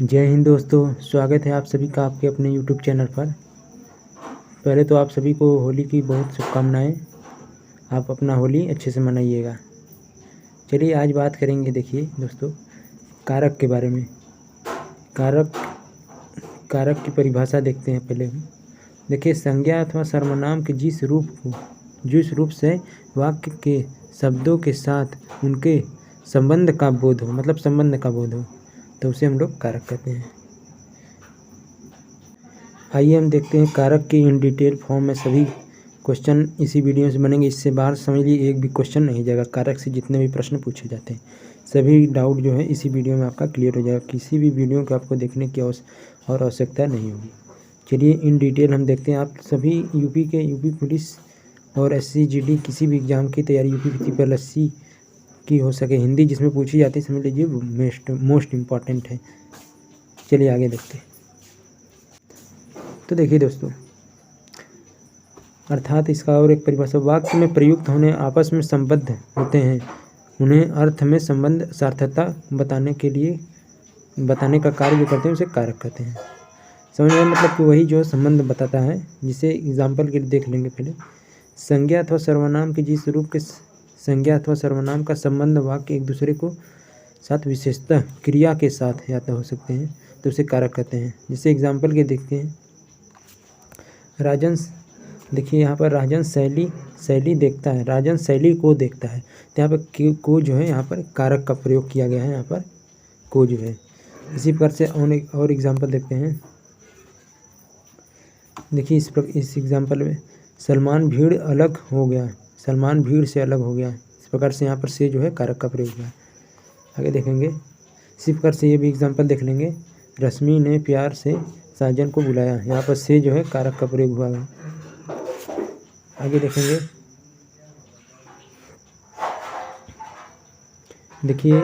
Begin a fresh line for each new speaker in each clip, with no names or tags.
जय हिंद दोस्तों, स्वागत है आप सभी का आपके अपने यूट्यूब चैनल पर। पहले तो आप सभी को होली की बहुत शुभकामनाएं। आप अपना होली अच्छे से मनाइएगा। चलिए आज बात करेंगे, देखिए दोस्तों, कारक के बारे में। कारक कारक की परिभाषा देखते हैं पहले हम। देखिए, संज्ञा अथवा सर्वनाम के जिस रूप से वाक्य के शब्दों के साथ उनके संबंध का बोध हो, मतलब संबंध का बोध हो, तो उसे हम लोग कारक कहते हैं। आइए हम देखते हैं कारक की इन डिटेल फॉर्म में। सभी क्वेश्चन इसी वीडियो से बनेंगे, इससे बाहर समझ लीजिए एक भी क्वेश्चन नहीं जाएगा। कारक से जितने भी प्रश्न पूछे जाते हैं, सभी डाउट जो है इसी वीडियो में आपका क्लियर हो जाएगा। किसी भी वीडियो को आपको देखने की आवश्यकता नहीं होगी। चलिए इन डिटेल हम देखते हैं। आप सभी यूपी पुलिस और SCGD किसी भी एग्ज़ाम की तैयारी, यूपी PLSC की हो सके, हिंदी जिसमें पूछी जाती है, समझ लीजिए मोस्ट इम्पॉर्टेंट है। चलिए आगे देखते हैं। तो देखिए दोस्तों, अर्थात इसका और एक परिभाषा, वाक्य में प्रयुक्त होने आपस में संबद्ध होते हैं, उन्हें अर्थ में संबंध सार्थकता बताने का कार्य जो करते हैं उसे कारक कहते हैं। समझ में, मतलब कि वही जो संबंध बताता है, जिसे एग्जाम्पल के लिए देख लेंगे पहले। संज्ञा अथवा सर्वनाम के जिस रूप के संज्ञा अथवा सर्वनाम का संबंध वाक्य एक दूसरे को साथ विशेषतः क्रिया के साथ या तो हो सकते हैं, तो उसे कारक कहते हैं। जिसे एग्जाम्पल के देखते हैं। राजन, देखिए यहाँ पर राजन शैली देखता है, राजन शैली को देखता है, तो यहाँ पर को जो है यहाँ पर कारक का प्रयोग किया गया है। यहाँ पर को जो है, इसी प्रकार से और एग्जाम्पल देखते हैं। देखिए इस एग्जाम्पल में सलमान भीड़ से अलग हो गया। इस प्रकार से यहाँ पर से जो है कारक का प्रयोग हुआ है। आगे देखेंगे, इसी प्रकार से ये भी एग्जाम्पल देख लेंगे। रश्मि ने प्यार से साजन को बुलाया, यहाँ पर से जो है कारक का प्रयोग हुआ है। आगे देखेंगे, देखिए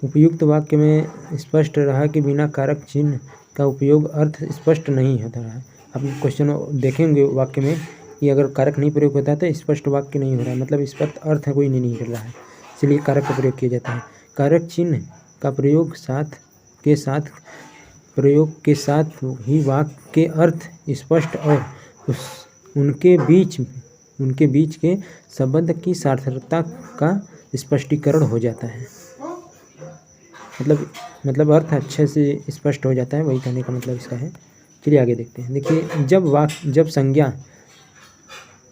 उपयुक्त वाक्य में स्पष्ट रहा कि बिना कारक चिन्ह का उपयोग अर्थ स्पष्ट नहीं होता है। आप क्वेश्चन देखेंगे वाक्य में कि अगर कारक नहीं प्रयोग होता है तो स्पष्ट वाक्य नहीं हो रहा है, मतलब स्पष्ट अर्थ कोई नहीं निकल रहा है, इसलिए कारक का प्रयोग किया जाता है। कारक चिन्ह का प्रयोग के साथ ही वाक्य के अर्थ स्पष्ट और उनके बीच के संबंध की सार्थकता का स्पष्टीकरण हो जाता है। मतलब अर्थ अच्छे से स्पष्ट हो जाता है, वही कहने का मतलब इसका है। चलिए आगे देखते हैं। देखिए,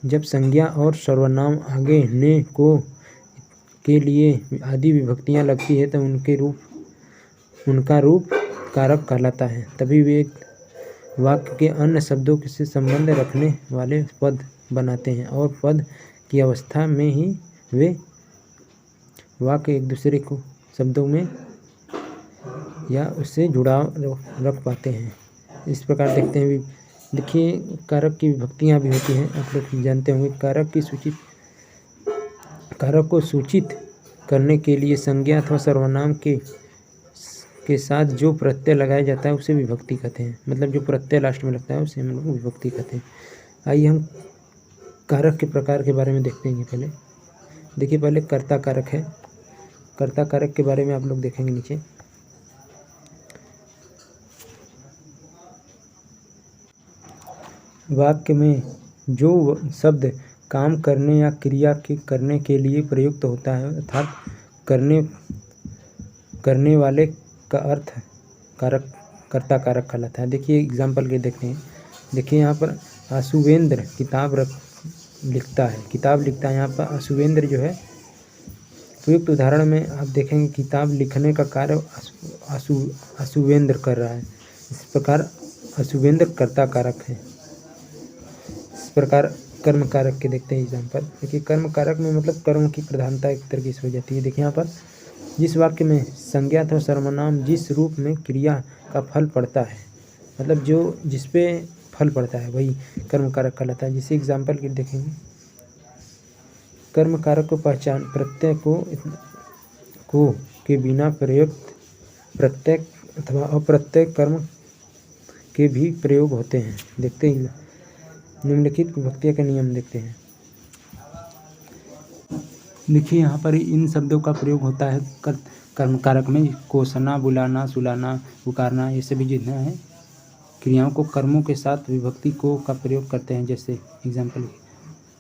जब संज्ञा और सर्वनाम आगे ने को के लिए आदि विभक्तियां लगती है तो उनका रूप कारक कहलाता है। तभी वे वाक्य के अन्य शब्दों से संबंध रखने वाले पद बनाते हैं, और पद की अवस्था में ही वे वाक्य एक दूसरे को शब्दों में या उससे जुड़ाव रख पाते हैं। इस प्रकार देखते हैं। देखिए, कारक की विभक्तियाँ भी होती हैं, आप लोग जानते होंगे। कारक को सूचित करने के लिए संज्ञा अथवा सर्वनाम के साथ जो प्रत्यय लगाया जाता है उसे विभक्ति कहते हैं। मतलब जो प्रत्यय लास्ट में लगता है उसे हम लोग विभक्ति कहते हैं। आइए हम कारक के प्रकार के बारे में देखते हैं। पहले देखिए, पहले कर्ता कारक है। कर्ता कारक के बारे में आप लोग देखेंगे नीचे। वाक्य में जो शब्द काम करने या क्रिया के करने के लिए प्रयुक्त होता है, अर्थात करने वाले का अर्थ कर्ता कारक कहलाता है। देखिए एग्जाम्पल के देखते हैं। देखिए यहाँ पर आशुवेंद्र किताब लिखता है। यहाँ पर आशुवेंद्र जो है, प्रयुक्त उदाहरण में आप देखेंगे किताब लिखने का कार्य आशुवेंद्र कर रहा है। इस प्रकार आशुवेंद्र कर्ता कारक है। इस प्रकार कर्म कारक के देखते हैं एग्जाम्पल। देखिए कर्म कारक में मतलब कर्म की प्रधानता एक तरीके से हो जाती है। देखिए यहाँ पर जिस वाक्य में संज्ञा अथवा सर्वनाम जिस रूप में क्रिया का फल पड़ता है, मतलब जो जिसपे फल पड़ता है वही कर्म कारक कहलाता है। जिसे एग्जाम्पल के देखेंगे। कर्म कारक को पहचान प्रत्यय को के बिना प्रयुक्त प्रत्यय अथवा अप्रत्यय कर्म के भी प्रयोग होते हैं। देखते हैं निम्नलिखित विभक्तियों के नियम देखते हैं। देखिए यहाँ पर इन शब्दों का प्रयोग होता है कर्म कारक में। कोसना, बुलाना, सुलाना, पुकारना, ये सभी जितना है क्रियाओं को कर्मों के साथ विभक्ति को का प्रयोग करते हैं। जैसे एग्जाम्पल,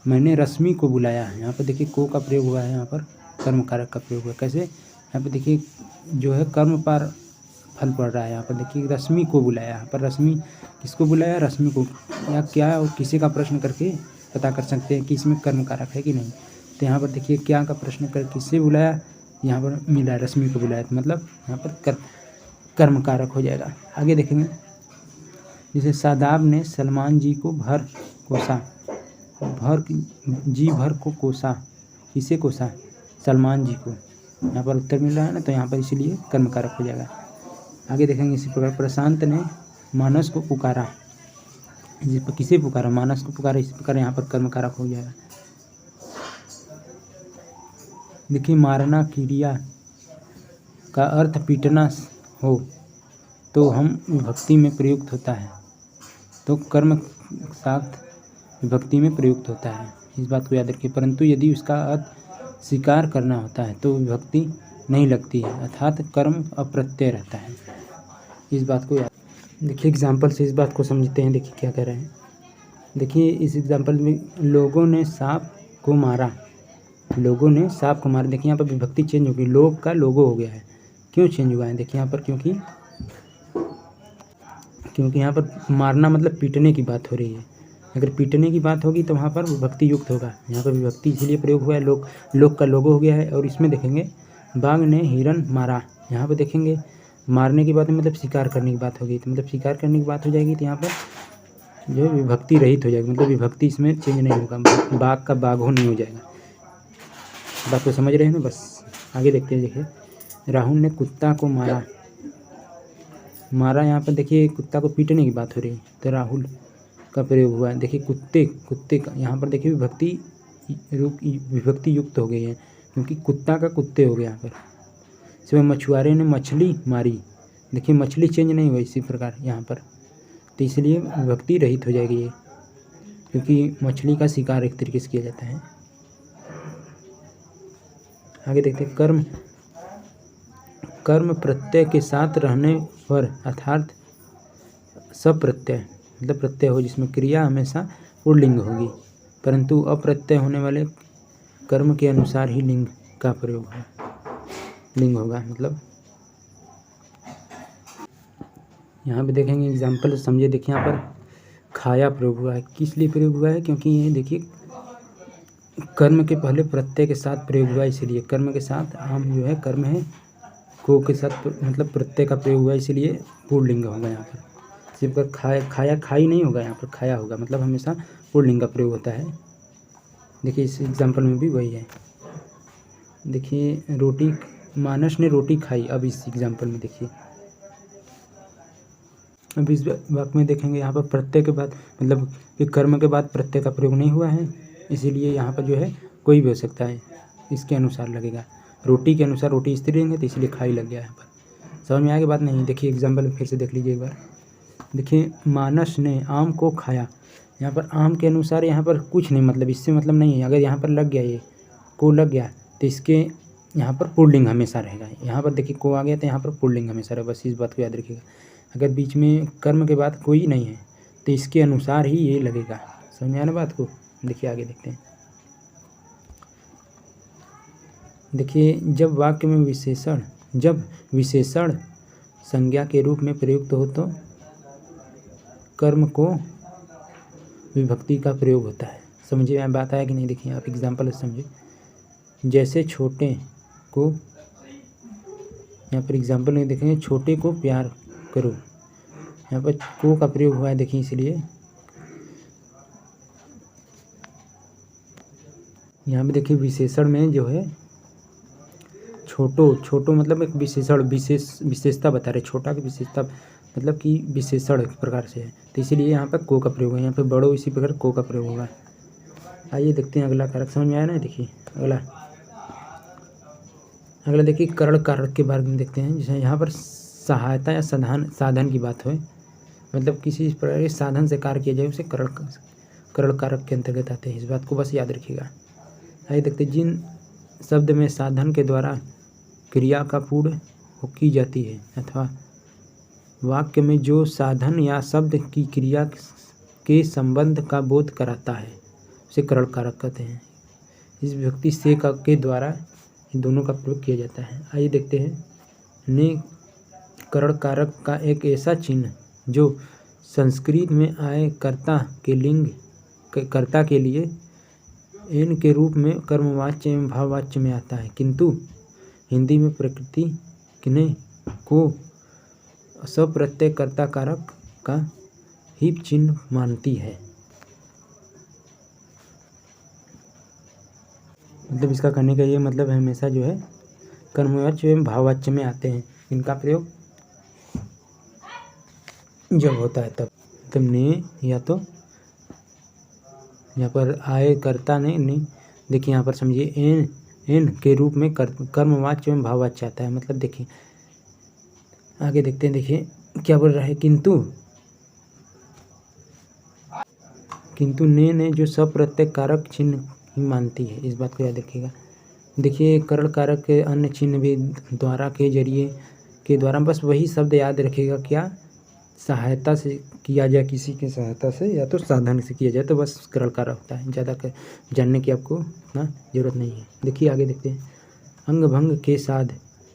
मैंने रश्मि को बुलाया है, यहाँ पर देखिए को का प्रयोग हुआ है, यहाँ पर कर्म कारक का प्रयोग हुआ है। कैसे, यहाँ पर देखिए जो है कर्म पर फल पड़ रहा है। यहाँ पर देखिए रश्मि को बुलाया, यहाँ पर रश्मि किसको बुलाया, रश्मि को, या क्या और किसी का प्रश्न करके पता कर सकते हैं कि इसमें कर्म कारक है कि नहीं। तो यहाँ पर देखिए क्या का प्रश्न कर किससे बुलाया, यहाँ पर मिला रश्मि को बुलाया, तो मतलब यहाँ पर कर्म कारक हो जाएगा। आगे देखेंगे, जैसे शादाब ने सलमान जी को भर कोसा, जी भर को कोसा, किसे कोसा, सलमान जी को। यहाँ पर उत्तर मिल रहा है ना, तो यहाँ पर इसीलिए कर्म कारक हो जाएगा। आगे देखेंगे इसी प्रकार, प्रशांत ने मानस को पुकारा, किसे पुकारा, मानस को पुकारा, इसी प्रकार यहाँ पर कर्म कारक हो जाएगा। देखिए मारना क्रिया का अर्थ पीटना हो तो हम विभक्ति में प्रयुक्त होता है, तो कर्म साथ विभक्ति में प्रयुक्त होता है, इस बात को याद रखिए। परंतु यदि उसका अर्थ स्वीकार करना होता है तो विभक्ति नहीं लगती है, अर्थात कर्म अप्रत्यय रहता है, इस बात को याद। देखिए एग्जाम्पल से इस बात को समझते हैं। देखिए क्या कह रहे हैं, देखिए इस एग्जाम्पल में लोगों ने सांप को मारा, लोगों ने सांप को मारा। देखिए यहाँ पर विभक्ति चेंज होगी, लोग का लोगो हो गया है। क्यों चेंज हुआ है, देखिए यहाँ पर क्योंकि यहाँ पर मारना मतलब पीटने की बात हो रही है। अगर पीटने की बात होगी तो वहाँ पर विभक्ति युक्त होगा, यहाँ पर विभक्ति इसीलिए प्रयोग हुआ है, लोग का लोगो हो गया है। और इसमें देखेंगे बाघ ने हिरन मारा, यहाँ पर देखेंगे मारने की बात है मतलब शिकार करने की बात होगी, तो मतलब शिकार करने की बात हो जाएगी, तो यहाँ पर जो है विभक्ति रहित हो जाएगी, मतलब विभक्ति इसमें चेंज नहीं होगा, बाघ का बाघो नहीं हो जाएगा। बात को समझ रहे हैं ना। बस आगे देखते हैं। देखिए राहुल ने कुत्ता को मारा, यहाँ पर देखिए कुत्ता को पीटने की बात हो रही है, तो राहुल का प्रयोग हुआ है। देखिए कुत्ते का यहाँ पर देखिए विभक्ति युक्त हो गई है, क्योंकि कुत्ता का कुत्ते हो गया यहाँ पर। इसमें मछुआरे ने मछली मारी, देखिए मछली चेंज नहीं हुआ इसी प्रकार यहाँ पर, तो इसलिए विभक्ति रहित हो जाएगी ये, क्योंकि मछली का शिकार एक तरीके से किया जाता है। आगे देखते हैं, कर्म प्रत्यय के साथ रहने पर अर्थात सप्रत्यय, मतलब प्रत्यय हो जिसमें क्रिया हमेशा पुल्लिंग होगी, परंतु अप्रत्यय होने वाले कर्म के अनुसार ही लिंग का प्रयोग है, लिंग होगा। मतलब यहाँ पे देखेंगे एग्जाम्पल समझिए। देखिए यहाँ पर खाया प्रयोग हुआ है, किस लिए प्रयोग हुआ है, क्योंकि ये देखिए कर्म के पहले प्रत्यय के साथ प्रयोग हुआ है, इसीलिए कर्म के साथ आम जो है कर्म है को के साथ मतलब प्रत्यय का प्रयोग हुआ है, इसीलिए पुल्लिंग होगा यहाँ पर। सिर्फ खाया खाई नहीं होगा, यहाँ पर खाया होगा, मतलब हमेशा पुल्लिंग का प्रयोग होता है। देखिए इस एग्जाम्पल में भी वही है। देखिए रोटी, मानस ने रोटी खाई। अब इस एग्जाम्पल में देखिए, अब इस वाक्य में देखेंगे यहाँ पर प्रत्यय के बाद मतलब कि कर्म के बाद प्रत्यय का प्रयोग नहीं हुआ है, इसीलिए यहाँ पर जो है कोई भी हो सकता है, इसके अनुसार लगेगा। रोटी के अनुसार रोटी स्त्रीलिंग है, तो इसलिए खाई लग गया यहाँ पर। समझ में आगे बात नहीं। देखिए एग्जाम्पल फिर से देख लीजिए एक बार। देखिए मानस ने आम को खाया, यहाँ पर आम के अनुसार यहाँ पर कुछ नहीं, मतलब इससे मतलब नहीं है। अगर यहाँ पर लग गया, ये को लग गया, तो इसके यहाँ पर पुल्लिंग हमेशा रहेगा। यहाँ पर देखिए को आ गया तो यहाँ पर पुल्लिंग हमेशा रहेगा, बस इस बात को याद रखिएगा। अगर बीच में कर्म के बाद कोई नहीं है तो इसके अनुसार ही ये लगेगा। समझ आना बात को। देखिए आगे देखते हैं। देखिए जब वाक्य में विशेषण संज्ञा के रूप में प्रयुक्त हो तो कर्म को विभक्ति का प्रयोग होता है। समझिए यहाँ बात आया कि नहीं। देखिए आप एग्जाम्पल समझिए। जैसे छोटे को, यहाँ पर एग्जाम्पल में देखेंगे छोटे को प्यार करो, यहाँ पर को का प्रयोग हुआ है। देखिए इसलिए यहाँ पे देखिए विशेषण में जो है छोटो मतलब एक विशेषता बता रहे। छोटा की विशेषता मतलब कि विशेषण एक प्रकार से है, तो इसीलिए यहाँ पर को का प्रयोग है। यहाँ पे बड़ो इसी प्रकार को का प्रयोग होगा। आइए देखते हैं अगला कारक। समझ में आया ना। देखिए अगला देखिए करण कारक के बारे में देखते हैं। जैसे यहाँ पर सहायता या साधन की बात हो, मतलब किसी प्रकार के साधन से कार्य किया जाए उसे करण कारक के अंतर्गत आते हैं। इस बात को बस याद रखिएगा। आइए देखते हैं जिन शब्द में साधन के द्वारा क्रिया का पूर्ण की जाती है, अथवा वाक्य में जो साधन या शब्द की क्रिया के संबंध का बोध कराता है उसे करण कारक कहते हैं। इस विभक्ति से के द्वारा इन दोनों का प्रयोग किया जाता है। आइए देखते हैं। ने करण कारक का एक ऐसा चिन्ह जो संस्कृत में आए कर्ता के लिंग कर्ता के लिए एन के रूप में कर्मवाच्य एवं भाववाच्य में आता है, किंतु हिंदी में प्रकृति ने को सप्रत्यय कर्ता कारक का ही चिन्ह मानती है। मतलब इसका करने का ये मतलब है हमेशा जो है कर्मवाच्य एवं भाववाच्य में आते हैं। इनका प्रयोग जब होता है तब ने या तो यहाँ पर आए कर्ता ने देखिए यहाँ पर समझिए एन के रूप में कर्मवाच्य एवं भाववाच्य आता है। मतलब देखिए आगे देखते हैं। देखिए क्या बोल रहा है, किंतु ने जो सप्रत्यय कारक चिन्ह ही मानती है, इस बात को याद रखिएगा। देखिए करण कारक के अन्य चिन्ह भी द्वारा के जरिए के द्वारा बस वही शब्द याद रखिएगा, क्या सहायता से किया जाए, किसी की सहायता से या तो साधन से किया जाए तो बस करण कारक होता है। ज़्यादा जानने की आपको ना जरूरत नहीं है। देखिए आगे देखते हैं। अंग भंग के साथ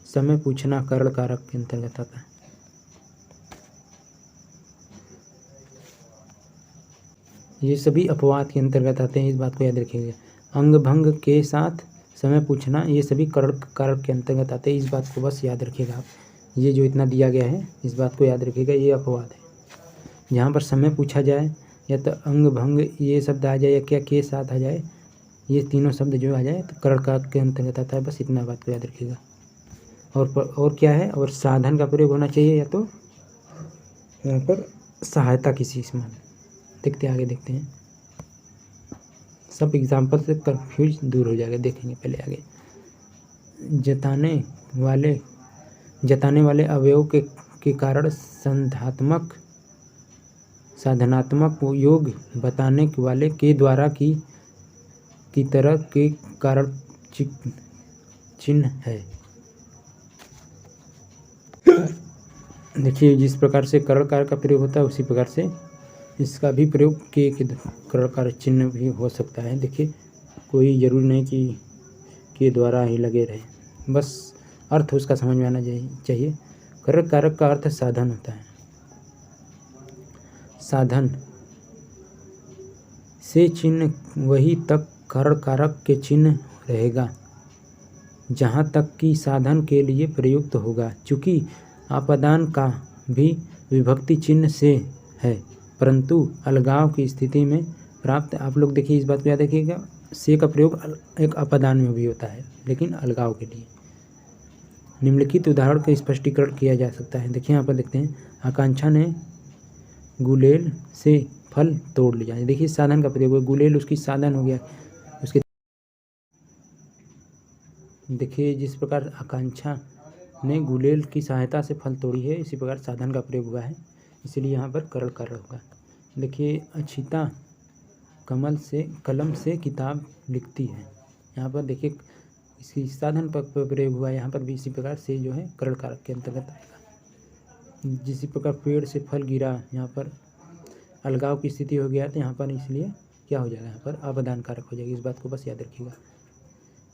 समय पूछना करण कारक के अंतर्गत आता है। ये सभी अपवाद के अंतर्गत आते हैं, इस बात को याद रखिएगा। अंग भंग के साथ समय पूछना ये सभी करण कारक के अंतर्गत आते हैं, इस बात को बस याद रखिएगा आप। ये जो इतना दिया गया है इस बात को याद रखिएगा, ये अपवाद है। जहाँ पर समय पूछा जाए या तो अंग भंग ये शब्द आ जाए या क्या के साथ आ जाए, ये तीनों शब्द जो आ जाए तो करण कारक के अंतर्गत आता है। बस इतना बात को याद रखिएगा। और क्या है, और साधन का प्रयोग होना चाहिए या तो यहाँ पर सहायता किसी से मान। देखते हैं आगे देखते हैं। सब एग्जाम्पल से कंफ्यूज दूर हो जाएगा। देखेंगे पहले आगे। जताने वाले अवयव के कारण साधनात्मक योग बताने वाले के द्वारा की तरह के कारण चिन्ह है। देखिए जिस प्रकार से करण कारक का प्रयोग होता है उसी प्रकार से इसका भी प्रयोग के करण कारक चिन्ह भी हो सकता है। देखिए कोई जरूरी नहीं कि के द्वारा ही लगे रहे, बस अर्थ उसका समझ में आना चाहिए। करण कारक का अर्थ साधन होता है। साधन से चिन्ह वही तक करण कारक के चिन्ह रहेगा जहाँ तक कि साधन के लिए प्रयुक्त होगा। चूँकि आपादान का भी विभक्ति चिन्ह से है, परंतु अलगाव की स्थिति में प्राप्त। आप लोग देखिए इस बात को याद रखिएगा, से का प्रयोग एक आपादान में भी होता है लेकिन अलगाव के लिए। निम्नलिखित उदाहरण का स्पष्टीकरण किया जा सकता है। देखिए यहाँ पर देखते हैं। आकांक्षा ने गुलेल से फल तोड़ लिया। देखिए साधन का प्रयोग, गुलेल उसकी साधन हो गया उसके। देखिए जिस प्रकार आकांक्षा ने गुलेल की सहायता से फल तोड़ी है, इसी प्रकार साधन का प्रयोग हुआ है, इसीलिए यहाँ पर करण कारक होगा। देखिए अक्षिता कलम से किताब लिखती है। यहाँ पर देखिए इसकी साधन पर प्रयोग हुआ है, यहाँ पर भी इसी प्रकार से जो है करण कारक के अंतर्गत आएगा। जिसी प्रकार पेड़ से फल गिरा, यहाँ पर अलगाव की स्थिति हो गया तो यहाँ पर इसलिए क्या हो जाएगा, यहाँ पर आपादान कारक हो जाएगी। इस बात को बस याद रखिएगा।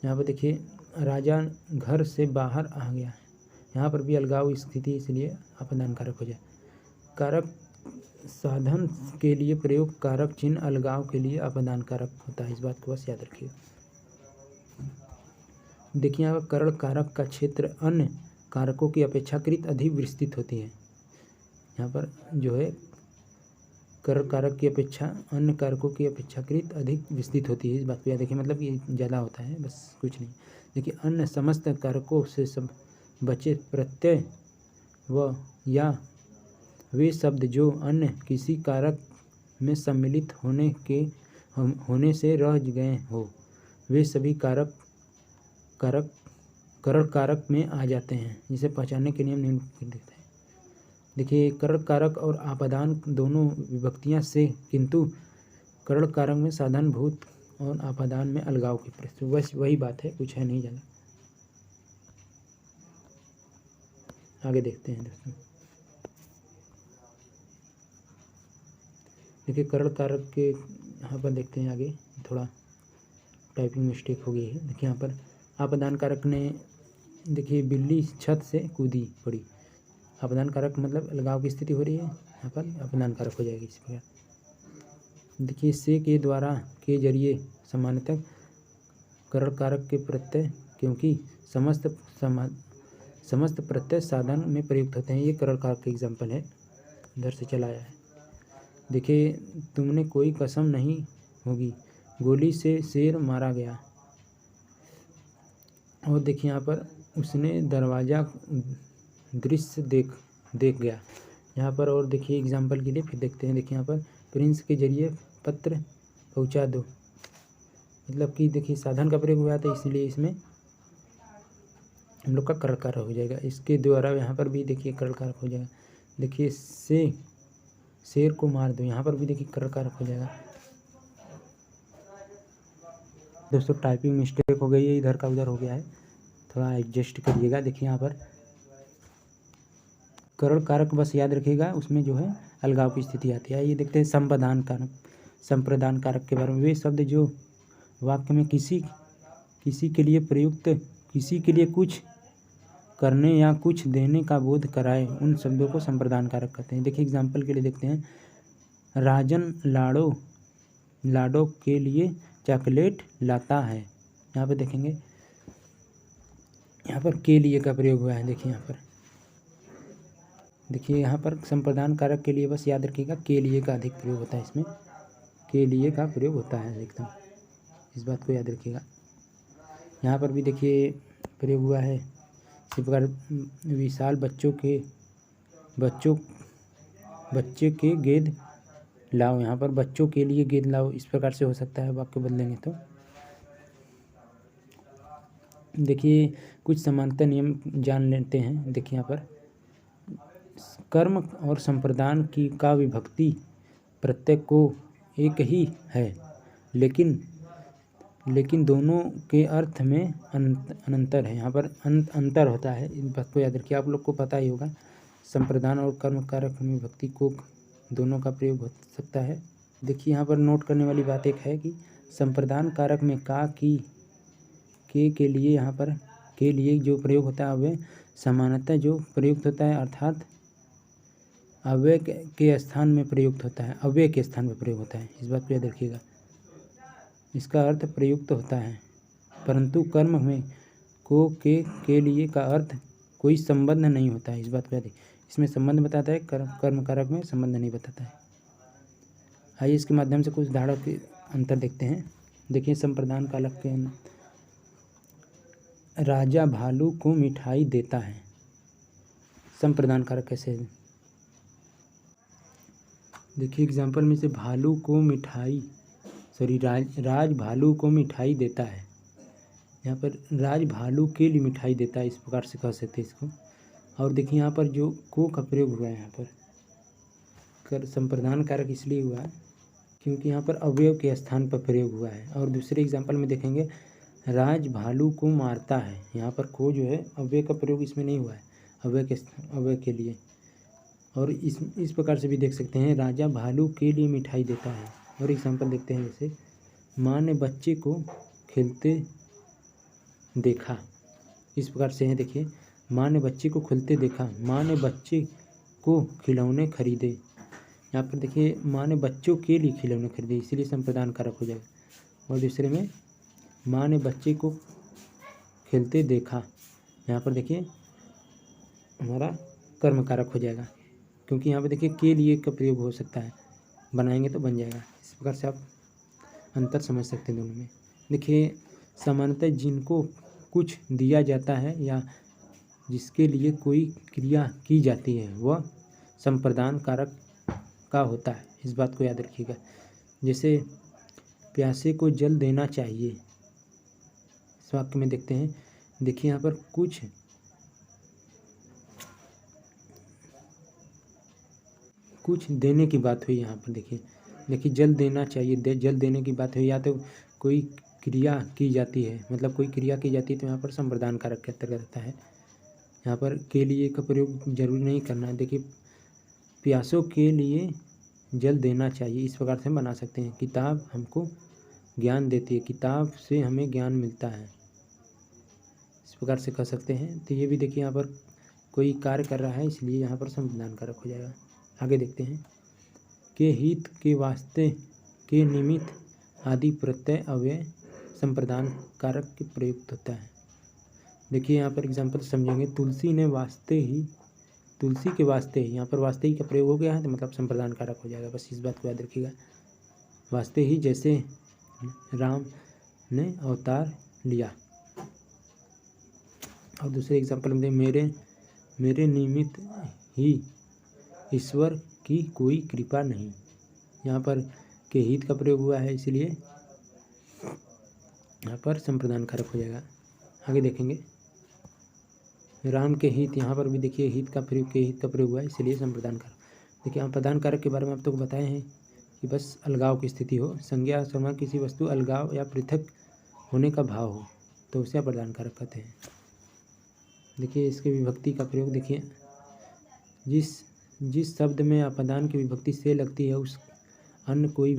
यहाँ पर देखिए राजा घर से बाहर आ गया, यहाँ पर भी अलगाव स्थिति इसलिए आपादान कारक हो जाए। कारक साधन के लिए प्रयोग कारक चिन्ह अलगाव के लिए आपादान कारक होता है, इस बात को बस याद रखिएगा। देखिए यहाँ पर करण कारक का क्षेत्र अन्य कारकों की अपेक्षाकृत अधिक विस्तृत होती है। यहाँ पर जो है करण कारक की अपेक्षा अन्य कारकों की अपेक्षाकृत अधिक विस्तृत होती है, इस बात को याद रखिए। मतलब ये ज़्यादा होता है, बस कुछ नहीं। देखिए अन्य समस्त कारकों से सब बचे प्रत्यय या वे शब्द जो अन्य किसी कारक में सम्मिलित होने से रह गए हो, वे सभी करण कारक में आ जाते हैं, जिसे पहचानने के नियम निम्नलिखित हैं। देखिए करण कारक और आपादान दोनों विभक्तियां से, किंतु करण कारक में साधनभूत और आपादान में अलगाव की परिस्थिति, बस वही बात है, कुछ है नहीं ज़्यादा। आगे देखते हैं दोस्तों। देखिए करण कारक के यहाँ पर देखते हैं आगे, थोड़ा टाइपिंग मिस्टेक हो गई है। देखिए यहाँ पर आपादान कारक ने, देखिए बिल्ली छत से कूदी पड़ी, आपादान कारक मतलब अलगाव की स्थिति हो रही है, यहाँ पर आपादान कारक हो जाएगी इस प्रकार। देखिए से के द्वारा के जरिए सामान्यतः करण कारक के प्रत्यय, क्योंकि समस्त प्रत्यय साधन में प्रयुक्त होते हैं। ये करण कारक के एग्जाम्पल है, इधर से चला आया है। देखिए तुमने कोई कसम नहीं होगी, गोली से शेर मारा गया। और देखिए यहाँ पर उसने दरवाज़ा दृश्य देख गया यहाँ पर। और देखिए एग्जाम्पल के लिए फिर देखते हैं। देखिए यहाँ पर प्रिंस के जरिए पत्र पहुँचा दो, मतलब कि देखिए साधन का प्रयोग हुआ था, इसलिए इसमें हम लोग का करण कारक हो जाएगा। इसके द्वारा यहाँ पर भी देखिए करण कारक हो जाएगा। देखिए से शेर को मार दो, यहाँ पर भी देखिए करण कारक हो जाएगा। दोस्तों टाइपिंग मिस्टेक हो गई है, इधर का उधर हो गया है, थोड़ा एडजस्ट करिएगा। देखिए यहाँ पर करण कारक बस याद रखिएगा, उसमें जो है अलगाव की स्थिति आती है। ये देखते हैं संप्रदान कारक के बारे में। वे शब्द जो वाक्य में किसी के लिए प्रयुक्त, किसी के लिए कुछ करने या कुछ देने का बोध कराए, उन शब्दों को संप्रदान कारक कहते हैं। देखिए एग्जाम्पल के लिए देखते हैं, राजन लाडो के लिए चॉकलेट लाता है। यहाँ पर देखेंगे, यहाँ पर के लिए का प्रयोग हुआ है। देखिए यहाँ पर, देखिए यहाँ पर संप्रदान कारक के लिए बस याद रखिएगा के लिए का अधिक प्रयोग होता है, इसमें के लिए का प्रयोग होता है एकदम, इस बात को याद रखिएगा। यहाँ पर भी देखिए प्रयोग हुआ है इसी प्रकार, विशाल बच्चे के गेंद लाओ। यहाँ पर बच्चों के लिए गेंद लाओ, इस प्रकार से हो सकता है वाक्य बदलेंगे तो। देखिए कुछ समानता नियम जान लेते हैं। देखिए यहाँ पर कर्म और संप्रदान की का विभक्ति प्रत्यय को एक ही है, लेकिन दोनों के अर्थ में अंतर है। यहाँ पर अंतर होता है, इन बात को याद रखिए। आप लोग को पता ही होगा संप्रदान और कर्म कारक में विभक्ति को दोनों का प्रयोग हो सकता है। देखिए यहाँ पर नोट करने वाली बात एक है कि संप्रदान कारक में का की के लिए, यहाँ पर के लिए जो प्रयोग होता है वह सामान्यतः जो प्रयुक्त होता है, अर्थात अव्यय के स्थान में प्रयुक्त होता है, अव्यय के स्थान में प्रयोग होता है, इस बात को याद रखिएगा। इसका अर्थ प्रयुक्त होता है, परंतु कर्म में को के लिए का अर्थ कोई संबंध नहीं होता है, इस बात को याद रखिए। इसमें संबंध बताता है, कर्म कारक में संबंध नहीं बताता है। आइए इसके माध्यम से कुछ धारक के अंतर देखते हैं। देखिए संप्रदान कारक के राजा भालू को मिठाई देता है, संप्रदान कारक कैसे है? देखिए एग्जाम्पल में से भालू को मिठाई, राज भालू को मिठाई देता है। यहाँ पर राज भालू के लिए मिठाई देता है, इस प्रकार से कह सकते हैं इसको। और देखिए यहाँ पर जो को का प्रयोग हुआ है, यहाँ पर संप्रदान कारक इसलिए हुआ है क्योंकि यहाँ पर अवयव के स्थान पर प्रयोग हुआ है। और दूसरे एग्जाम्पल में देखेंगे राज भालू को मारता है, यहाँ पर को जो है अव्यय का प्रयोग इसमें नहीं हुआ है, अव्यय के लिए। और इस प्रकार से भी देख सकते हैं, राजा भालू के लिए मिठाई देता है। और एग्जाम्पल देखते हैं, जैसे माँ ने बच्चे को खेलते देखा, इस प्रकार से है। देखिए माँ ने बच्चे को खेलते देखा, माँ ने बच्चे को खिलौने खरीदे। यहाँ पर देखिए माँ ने बच्चों के लिए खिलौने खरीदे, इसीलिए संप्रदान कारक हो जाएगा। और दूसरे में माँ ने बच्चे को खेलते देखा, यहाँ पर देखिए हमारा कर्म कारक हो जाएगा, क्योंकि यहाँ पर देखिए के लिए का प्रयोग हो सकता है, बनाएंगे तो बन जाएगा। इस प्रकार से आप अंतर समझ सकते हैं दोनों में। देखिए सामान्यतः जिनको कुछ दिया जाता है या जिसके लिए कोई क्रिया की जाती है वह संप्रदान कारक का होता है, इस बात को याद रखिएगा। जैसे प्यासे को जल देना चाहिए, इस वाक्य में देखते हैं। देखिए यहाँ पर कुछ देने की बात हुई, यहाँ पर देखिए जल देना चाहिए, जल देने की बात हुई, या तो कोई क्रिया की जाती है, मतलब कोई क्रिया की जाती है तो यहाँ पर संप्रदान कारक के अंतर्गत आता है। यहाँ पर के लिए का प्रयोग जरूरी नहीं करना है। देखिए, प्यासों के लिए जल देना चाहिए, इस प्रकार से हम बना सकते हैं। किताब हमको ज्ञान देती है, किताब से हमें ज्ञान मिलता है, इस प्रकार से कह सकते हैं। तो ये भी देखिए यहाँ पर कोई कार्य कर रहा है, इसलिए यहाँ पर संप्रदान कारक हो जाएगा। आगे देखते हैं। के हित, के वास्ते, के निमित्त आदि प्रत्यय अव्यय संप्रदान कारक के प्रयुक्त होता है। देखिए यहाँ पर एग्जाम्पल समझेंगे। तुलसी ने वास्ते ही, तुलसी के वास्ते ही, यहाँ पर वास्ते ही का प्रयोग हो गया है तो मतलब संप्रदान कारक हो जाएगा, बस इस बात को याद रखिएगा। वास्ते ही, जैसे राम ने अवतार लिया। और दूसरे एग्जाम्पल में मेरे निमित्त ही ईश्वर की कोई कृपा नहीं। यहाँ पर के हित का प्रयोग हुआ है, इसलिए यहाँ पर संप्रदान कारक हो जाएगा। आगे देखेंगे। राम के हित, यहाँ पर भी देखिए हित का प्रयोग, के हित का प्रयोग हुआ है, इसलिए संप्रदान कारक। देखिए, हम प्रदान कारक के बारे में आप तो बताए हैं कि बस अलगाव की स्थिति हो, संज्ञा सर्वनाम किसी वस्तु अलगाव या पृथक होने का भाव हो तो उसे प्रदान कारक कहते हैं। देखिए, इसके विभक्ति का प्रयोग देखिए। जिस शब्द में अपदान की विभक्ति से लगती है उस अन्य कोई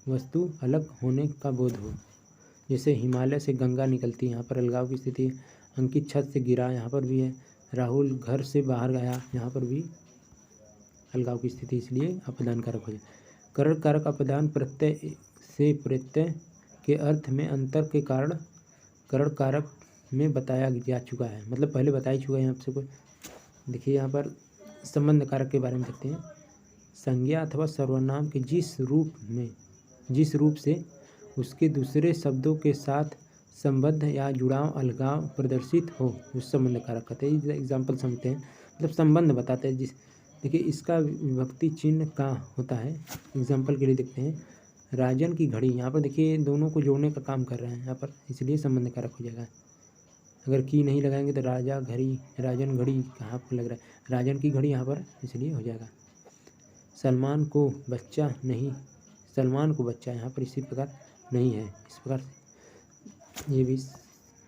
वस्तु अलग होने का बोध हो। जैसे हिमालय से गंगा निकलती है, यहाँ पर अलगाव की स्थिति है। अंकित छत से गिरा, यहाँ पर भी है। राहुल घर से बाहर गया, यहाँ पर भी अलगाव की स्थिति, इसलिए अपदान कारक हो जाए। करण कारक अपदान प्रत्यय से प्रत्यय के अर्थ में अंतर के कारण करण कारक में बताया जा चुका है, मतलब पहले बता ही चुका है आपसे कोई। देखिए, यहाँ पर संबंध कारक के बारे में देखते हैं। संज्ञा अथवा सर्वनाम के जिस रूप से उसके दूसरे शब्दों के साथ संबद्ध या जुड़ाव अलगाव प्रदर्शित हो उस संबंध कारक कहते हैं। एग्जाम्पल समझते हैं, मतलब संबंध बताते हैं। देखिए, इसका विभक्ति चिन्ह का होता है। एग्जाम्पल के लिए देखते हैं। राजन की घड़ी, यहाँ पर देखिए दोनों को जोड़ने का काम कर रहे हैं यहाँ पर, इसलिए संबंध कारक हो जाएगा। अगर की नहीं लगाएंगे तो राजा घड़ी, राजन घड़ी कहाँ पर लग रहा है, राजन की घड़ी यहाँ पर, इसलिए हो जाएगा। सलमान को बच्चा नहीं, सलमान को बच्चा यहाँ पर इसी प्रकार नहीं है, इस प्रकार से ये भी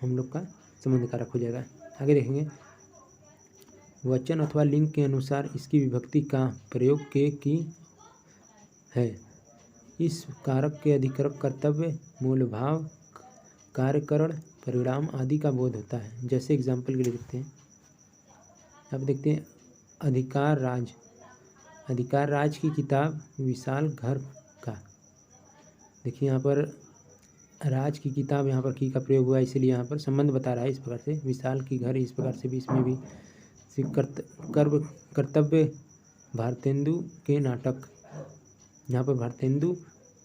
हम लोग का संबंध कारक हो जाएगा। आगे देखेंगे। वचन अथवा लिंग के अनुसार इसकी विभक्ति का प्रयोग के की है। इस कारक के अधिकरण, कर्तव्य, मूल भाव, कार्यकरण, परिणाम आदि का बोध होता है। जैसे एग्जाम्पल के लिए देखते हैं। अब देखते हैं। अधिकार राज की किताब विशाल घर का। देखिए, यहाँ पर राज की किताब, यहाँ पर की का प्रयोग हुआ है, इसलिए यहाँ पर संबंध बता रहा है इस प्रकार से। विशाल की घर, इस प्रकार से भी इसमें भी कर्तव्य, भारतेंदु के नाटक, यहाँ पर भारतेंदु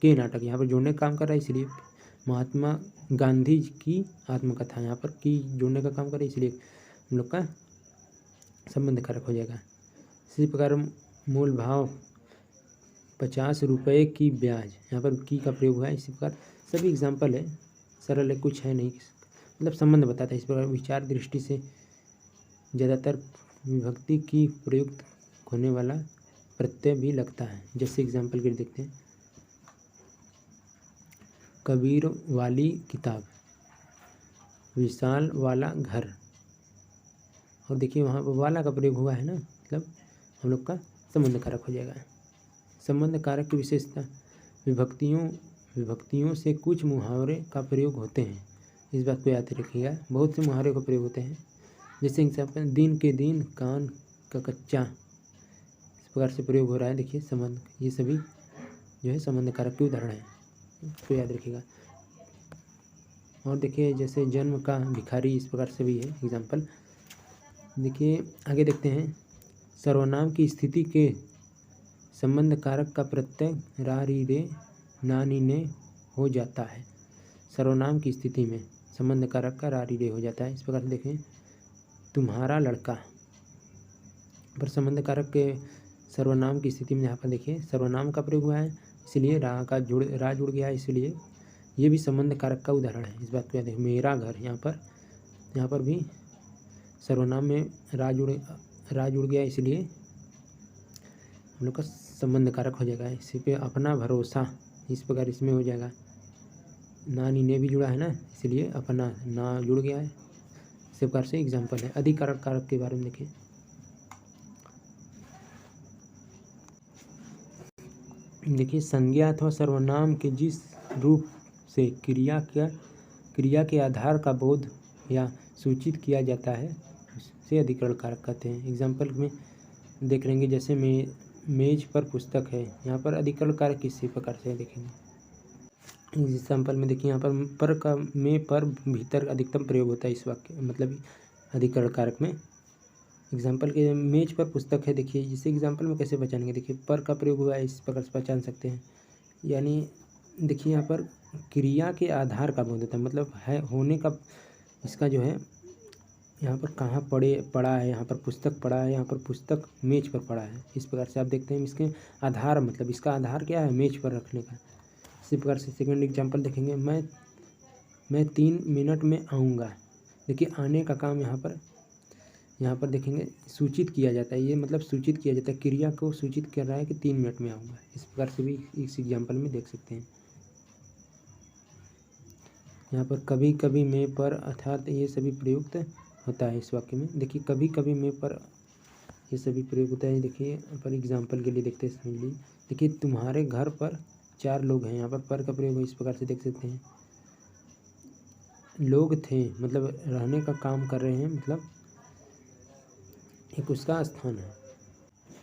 के नाटक यहाँ पर जोड़ने का काम कर रहा है, इसलिए महात्मा गांधी की आत्मकथा, यहाँ पर की जोड़ने का काम कर रहा है, इसलिए हम लोग का संबंध कारक हो जाएगा। इसी प्रकार मूल भाव, 50 रुपये की ब्याज, यहाँ पर की का प्रयोग हुआ है। इसी प्रकार सभी एग्जाम्पल है, सरल है, कुछ है नहीं, मतलब संबंध बताता है। इस प्रकार विचार दृष्टि से ज़्यादातर विभक्ति की प्रयुक्त होने वाला प्रत्यय भी लगता है। जैसे एग्जाम्पल के लिए देखते हैं। कबीर वाली किताब, विशाल वाला घर, और देखिए वहाँ पर वाला का प्रयोग हुआ है ना, मतलब हम लोग का संबंध कारक हो जाएगा। संबंध कारक की विशेषता, विभक्तियों से कुछ मुहावरे का प्रयोग होते हैं, इस बात को याद रखिएगा। बहुत से मुहावरे का प्रयोग होते हैं। जैसे एग्जाम्पल, दिन के दिन कान का कच्चा, इस प्रकार से प्रयोग हो रहा है। देखिए संबंध, ये सभी जो है संबंध कारक के उदाहरण है, इसको याद रखिएगा। और देखिए, जैसे जन्म का भिखारी, इस प्रकार से भी है एग्जाम्पल। देखिए आगे देखते हैं। सर्वनाम की स्थिति के संबंध कारक का प्रत्यय रा री रे ना नी ने हो जाता है। सर्वनाम की स्थिति में संबंध कारक का रा री रे हो जाता है। इस प्रकार से देखें। तुम्हारा लड़का, पर संबंध कारक के सर्वनाम की स्थिति में यहाँ पर देखिए सर्वनाम का प्रयोग हुआ है, इसलिए रा जुड़ गया है, इसलिए ये भी संबंध कारक का उदाहरण है। इस बात को याद रखें। मेरा घर, यहाँ पर भी सर्वनाम में रा जुड़ गया, इसलिए हम लोग का संबंध कारक हो जाएगा। इसी पे अपना भरोसा, इस प्रकार इसमें हो जाएगा। ना नी भी जुड़ा है ना, इसलिए अपना ना जुड़ गया है। इस प्रकार से एग्जाम्पल है। अधिकारक कारक के बारे में देखिए। देखिए, संज्ञा अथवा सर्वनाम के जिस रूप से क्रिया के आधार का बोध या सूचित किया जाता है उसे अधिकरण कारक कहते हैं। एग्जाम्पल में देख लेंगे, जैसे मेज पर पुस्तक है, यहाँ पर अधिकरण कारक किसी प्रकार से देखेंगे। एग्जाम्पल में देखिए, यहाँ पर का में पर भीतर अधिकतम प्रयोग होता है इस वाक्य मतलब अधिकरण कारक में। एग्जाम्पल के मेज पर पुस्तक है, देखिए इसे एग्जाम्पल में कैसे पहचानेंगे। देखिए, पर का प्रयोग हुआ है, इस प्रकार से पहचान सकते हैं। यानी देखिए, यहाँ पर क्रिया के आधार का बोध होता है, मतलब है होने का, इसका जो है यहाँ पर कहाँ पड़ा है, यहाँ पर पुस्तक पड़ा है, यहाँ पर पुस्तक मेज पर पड़ा है। इस प्रकार से आप देखते हैं इसके आधार, मतलब इसका आधार क्या है, मेज पर रखने का। इसी प्रकार से सेकंड एग्जाम्पल देखेंगे, मैं 3 मिनट में आऊँगा। देखिए, आने का काम यहाँ पर देखेंगे सूचित किया जाता है, ये मतलब सूचित किया जाता है, क्रिया को सूचित कर रहा है कि 3 मिनट में आऊँगा। इस प्रकार से भी इस एग्जाम्पल में देख सकते हैं। यहाँ पर कभी कभी में पर अर्थात ये सभी प्रयुक्त होता है इस वाक्य में। देखिए, कभी कभी में पर ये सभी प्रयोग होता है। देखिए, पर एग्जाम्पल के लिए देखते हैं, समझ लीजिए। देखिए, तुम्हारे घर पर 4 लोग हैं, यहाँ पर का प्रयोग इस प्रकार से देख सकते हैं। लोग थे मतलब रहने का काम कर रहे हैं, मतलब एक उसका स्थान है।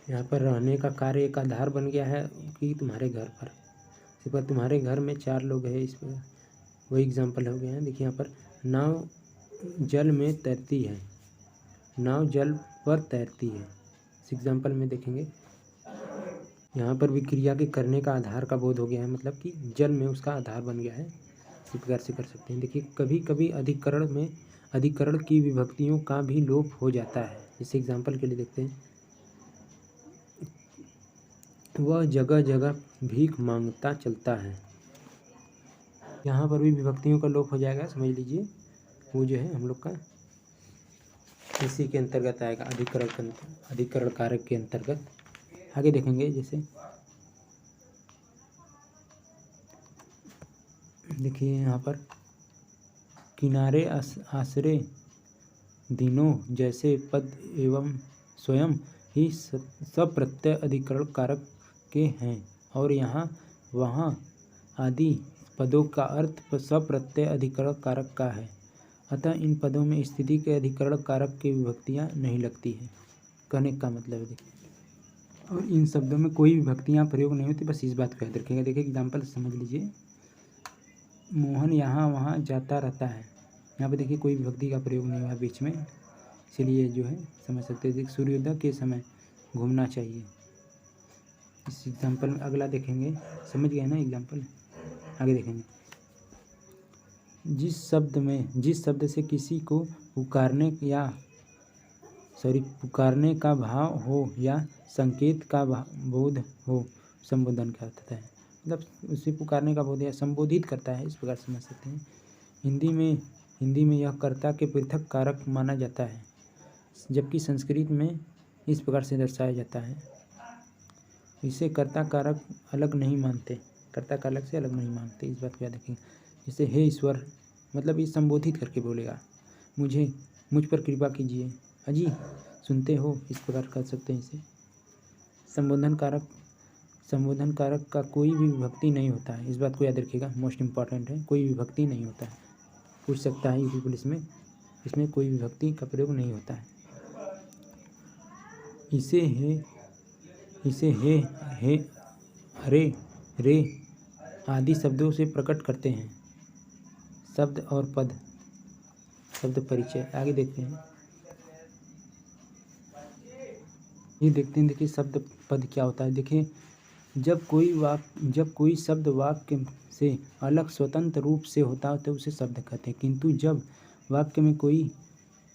यहाँ पर रहने का कार्य एक आधार बन गया है कि तुम्हारे घर पर, इस पर तुम्हारे घर में 4 लोग हैं, इस पर वही एग्जाम्पल हो गया है। देखिए, यहाँ पर नाव जल में तैरती है, नाव जल पर तैरती है। इस एग्जाम्पल में देखेंगे, यहाँ पर भी क्रिया के करने का आधार का बोध हो गया है, मतलब कि जल में उसका आधार बन गया है। इसी प्रकार से कर सकते हैं। देखिए, कभी कभी अधिकरण की विभक्तियों का भी लोप हो जाता है। इस एग्जाम्पल के लिए देखते हैं, वह जगह जगह भीख मांगता चलता है। यहाँ पर भी विभक्तियों का लोप हो जाएगा, समझ लीजिए। वो जो है हम लोग का इसी के अंतर्गत आएगा, अधिकरण कारक के अंतर्गत। आगे देखेंगे, जैसे देखिए, यहाँ पर किनारे आसरे दिनों जैसे पद एवं स्वयं ही सब प्रत्यय अधिकरण कारक के हैं, और यहाँ वहाँ आदि पदों का अर्थ सब प्रत्यय अधिकरण कारक का है। अतः इन पदों में स्थिति के अधिकरण कारक की विभक्तियाँ नहीं लगती हैं। कहने का मतलब है, देखिए, और इन शब्दों में कोई विभक्तियाँ प्रयोग नहीं होती, बस इस बात को याद रखेंगे। देखिए, एग्जाम्पल समझ लीजिए, मोहन यहाँ वहाँ जाता रहता है। यहाँ पे देखिए, कोई विभक्ति का प्रयोग नहीं हुआ बीच में, इसलिए जो है समझ सकते हैं। सूर्योदय के समय घूमना चाहिए। इस एग्जाम्पल में अगला देखेंगे, समझ गए ना एग्जाम्पल। आगे देखेंगे, जिस शब्द से किसी को पुकारने का भाव हो या संकेत का बोध हो, संबोधन का अर्थ है, मतलब उसे पुकारने का बोध या संबोधित करता है। इस प्रकार समझ सकते हैं। हिंदी में यह कर्ता के पृथक कारक माना जाता है, जबकि संस्कृत में इस प्रकार से दर्शाया जाता है। इसे कर्ता कारक अलग नहीं मानते, कर्ता कारक से अलग नहीं मानते, इस बात को याद रखेंगे। जैसे हे ईश्वर, मतलब ये संबोधित करके बोलेगा, मुझ पर कृपा कीजिए, अजी सुनते हो, इस प्रकार कर सकते हैं इसे। संबोधन कारक का कोई भी विभक्ति नहीं होता है, इस बात को याद रखिएगा, मोस्ट इम्पॉर्टेंट है। कोई विभक्ति नहीं होता है, पूछ सकता है यूपी पुलिस में, इसमें कोई विभक्ति का प्रयोग नहीं होता है। इसे हे, हरे, रे आदि शब्दों से प्रकट करते हैं। शब्द और पद, शब्द परिचय। आगे देखते हैं, ये देखते हैं। देखिए, शब्द पद क्या होता है। देखिए, जब कोई शब्द वाक्य से अलग स्वतंत्र रूप से होता है तो उसे शब्द कहते हैं, किंतु जब वाक्य में कोई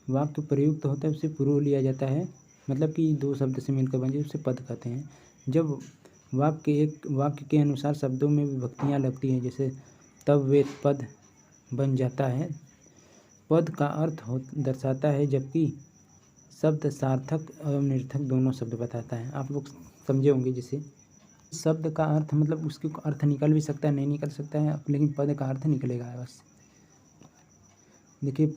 वाक्य प्रयुक्त होता है उसे पूर्व लिया जाता है, मतलब कि 2 शब्द से मिलकर बन जाए, उसे पद कहते हैं। जब वाक्य के अनुसार शब्दों में विभक्तियाँ लगती हैं, जैसे तब वे पद बन जाता है। पद का अर्थ दर्शाता है, जबकि शब्द सार्थक एवं निरर्थक दोनों शब्द बताता है। आप लोग समझे होंगे। जैसे शब्द का अर्थ मतलब उसके अर्थ निकल भी सकता है, नहीं निकल सकता है, लेकिन पद का अर्थ निकलेगा बस। देखिए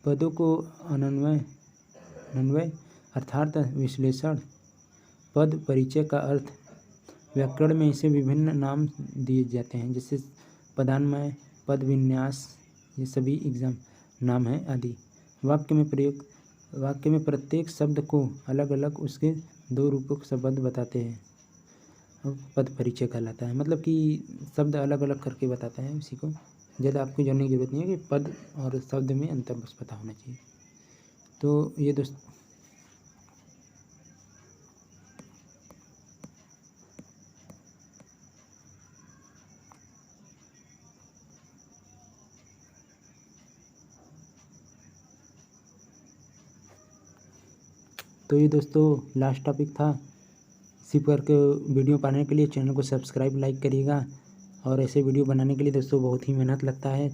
पदों को अन्वय अर्थात विश्लेषण, पद परिचय का अर्थ, व्याकरण में इसे विभिन्न नाम दिए जाते हैं, जैसे पदान्वय, पद विन्यास, ये सभी एग्जाम नाम हैं आदि। वाक्य में प्रत्येक शब्द को अलग अलग उसके दो रूपों के शब्द बताते हैं, और पद परिचय कहलाता है। मतलब कि शब्द अलग अलग करके बताता है, उसी को ज़्यादा आपको जानने की जरूरत नहीं है कि पद और शब्द में अंतर बस पता होना चाहिए। तो ये ये दोस्तों लास्ट टॉपिक था। इसी पर के वीडियो पाने के लिए चैनल को सब्सक्राइब लाइक करिएगा, और ऐसे वीडियो बनाने के लिए दोस्तों बहुत ही मेहनत लगता है,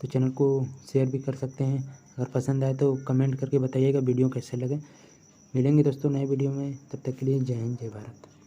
तो चैनल को शेयर भी कर सकते हैं। अगर पसंद आए तो कमेंट करके बताइएगा वीडियो कैसे लगे। मिलेंगे दोस्तों नए वीडियो में, तब तक के लिए जय हिंद जय भारत।